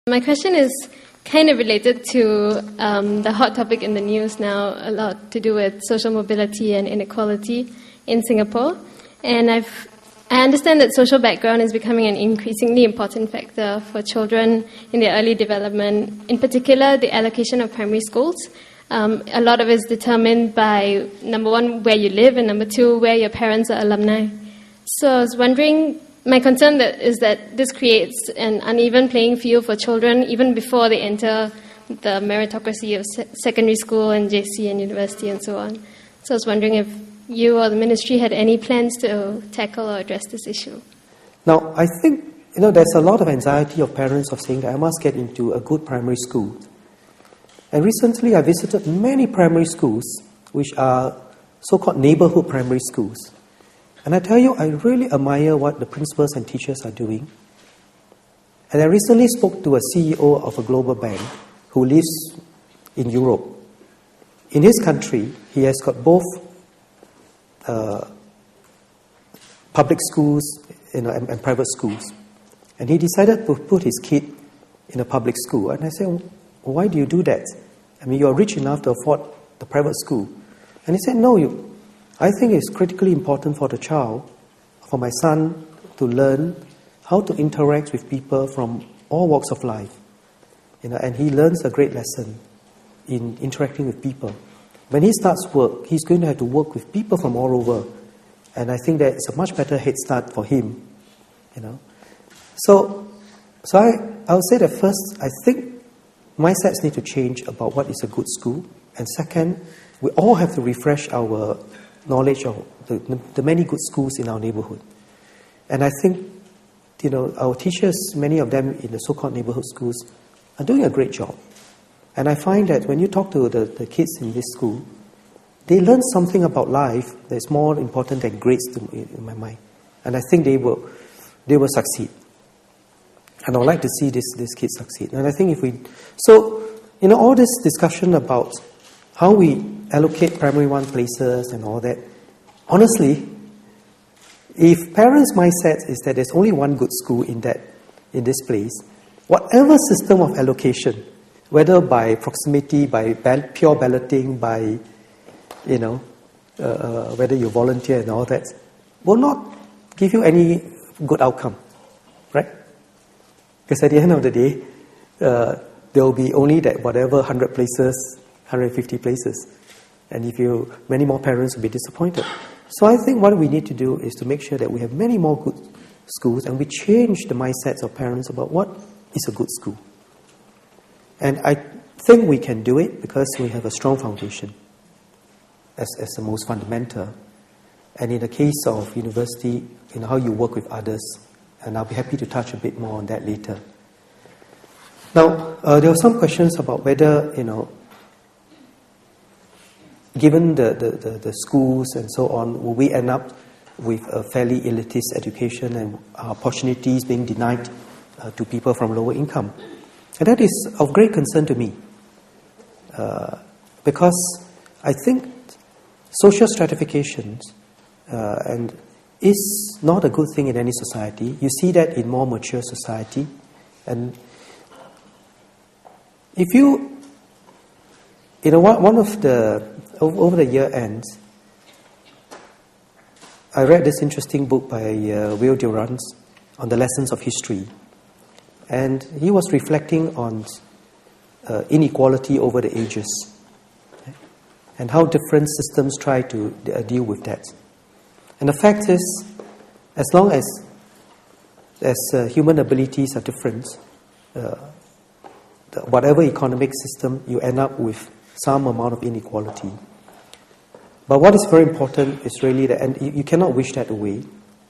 My question is kind of related to the hot topic in the news now, a lot to do with social mobility and inequality in Singapore. And I understand that social background is becoming an increasingly important factor for children in their early development, in particular the allocation of primary schools. A lot of it is determined by, number one, where you live, and number two, where your parents are alumni. So I was wondering, my concern is that this creates an uneven playing field for children even before they enter the meritocracy of secondary school and JC and university and so on. So I was wondering if you or the ministry had any plans to tackle or address this issue. Now, I think, there's a lot of anxiety of parents of saying that I must get into a good primary school. And recently I visited many primary schools which are so-called neighborhood primary schools. And I tell you, I really admire what the principals and teachers are doing. And I recently spoke to a CEO of a global bank who lives in Europe. In his country, he has got both public schools and private schools. And he decided to put his kid in a public school. And I said, why do you do that? I mean, you are rich enough to afford the private school. And he said, no, I think it's critically important for the child, for my son, to learn how to interact with people from all walks of life. And he learns a great lesson in interacting with people. When he starts work, he's going to have to work with people from all over. And I think that it's a much better head start for him. So I'll say that first, I think mindsets need to change about what is a good school. And second, we all have to refresh our knowledge of the many good schools in our neighborhood. And I think, our teachers, many of them in the so-called neighborhood schools, are doing a great job. And I find that when you talk to the kids in this school, they learn something about life that's more important than grades in my mind. And I think they will succeed. And I would like to see these kids succeed. And I think all this discussion about how we allocate primary one places and all that, honestly, if parents' mindset is that there's only one good school in this place, whatever system of allocation, whether by proximity, by pure balloting, by whether you volunteer and all that, will not give you any good outcome, right? Because at the end of the day, there will be only that whatever 100 places, 150 places. And many more parents will be disappointed. So I think what we need to do is to make sure that we have many more good schools and we change the mindsets of parents about what is a good school. And I think we can do it because we have a strong foundation as the most fundamental. And in the case of university, how you work with others, and I'll be happy to touch a bit more on that later. Now, there were some questions about whether, given the schools and so on, will we end up with a fairly elitist education and opportunities being denied to people from lower income? And that is of great concern to me because I think social stratifications is not a good thing in any society. You see that in more mature society. And if one of over the year ends, I read this interesting book by Will Durant on the lessons of history. And he was reflecting on inequality over the ages and how different systems try to deal with that. And the fact is, as long as human abilities are different, whatever economic system, you end up with some amount of inequality. But what is very important is really that, and you cannot wish that away,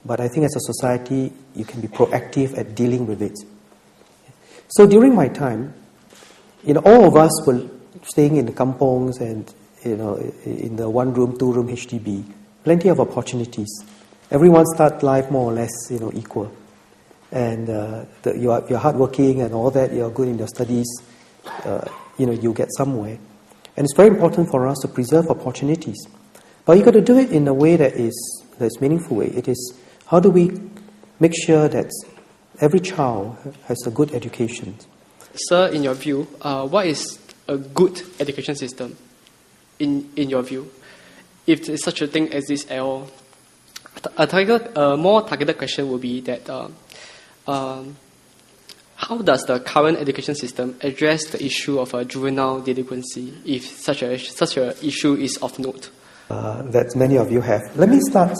but I think as a society, you can be proactive at dealing with it. So during my time, all of us were staying in the kampongs and, in the one-room, two-room HDB. Plenty of opportunities. Everyone starts life more or less, equal. And you're hardworking and all that, you're good in your studies, you get somewhere. And it's very important for us to preserve opportunities. But you've got to do it in a way that's meaningful way. It is, how do we make sure that every child has a good education? sir, in your view, what is a good education system in your view? If such a thing exists at all, a more targeted question would be that how does the current education system address the issue of juvenile delinquency, if such a issue is of note? That many of you have. Let me start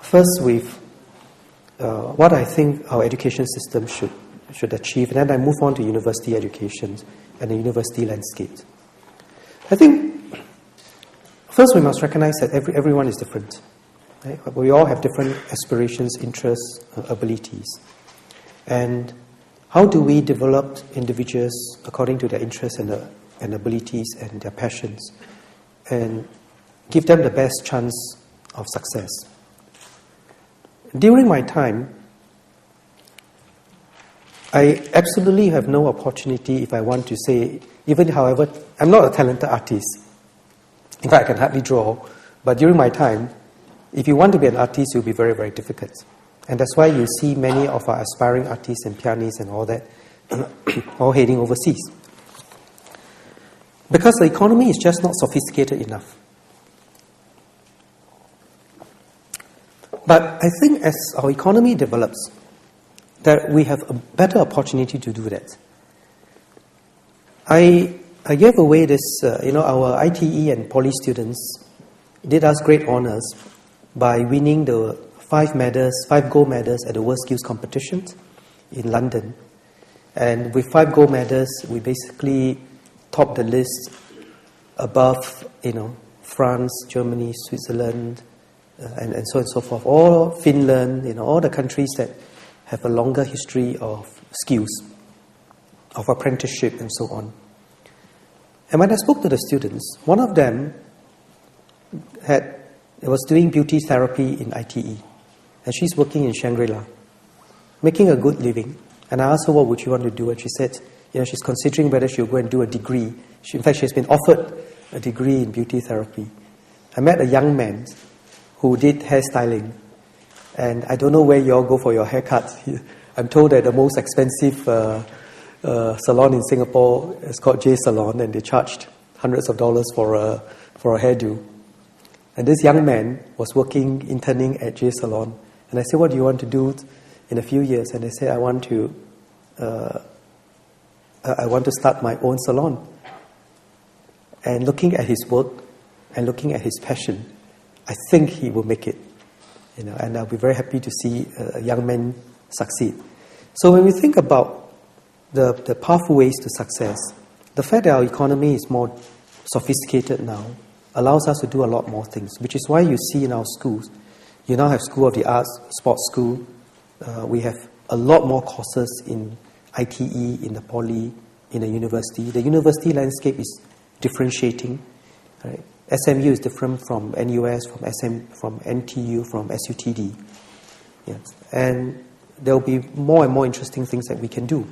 first with what I think our education system should achieve, and then I move on to university education and the university landscape. I think first we must recognize that everyone is different. Right? We all have different aspirations, interests, abilities. And how do we develop individuals according to their interests and abilities and their passions, and give them the best chance of success? During my time, I absolutely have no opportunity, if I want to say, even however, I'm not a talented artist. In fact, I can hardly draw. But during my time, if you want to be an artist, it will be very, very difficult. And that's why you see many of our aspiring artists and pianists and all that all heading overseas. Because the economy is just not sophisticated enough. But I think as our economy develops, that we have a better opportunity to do that. I gave away this, our ITE and poly students did us great honors by winning the 5 gold medals at the World Skills Competition in London. And with 5 gold medals, we basically topped the list above, France, Germany, Switzerland, and so on and so forth. All Finland, all the countries that have a longer history of skills, of apprenticeship, and so on. And when I spoke to the students, one of them was doing beauty therapy in ITE. And she's working in Shangri-La, making a good living. And I asked her, what would you want to do? And she said, she's considering whether she'll go and do a degree. In fact, she has been offered a degree in beauty therapy. I met a young man who did hairstyling. And I don't know where you all go for your haircut. I'm told that the most expensive salon in Singapore is called J Salon, and they charged hundreds of dollars for a hairdo. And this young man was interning at J Salon. And I said, what do you want to do in a few years? And they said, I want to start my own salon. And looking at his work and looking at his passion, I think he will make it. And I'll be very happy to see a young man succeed. So when we think about the pathways to success, the fact that our economy is more sophisticated now allows us to do a lot more things, which is why you see in our schools, you now have School of the Arts, Sports School. We have a lot more courses in ITE, in the poly, in the university. The university landscape is differentiating. Right? SMU is different from NUS, from NTU, from SUTD. Yes. And there will be more and more interesting things that we can do.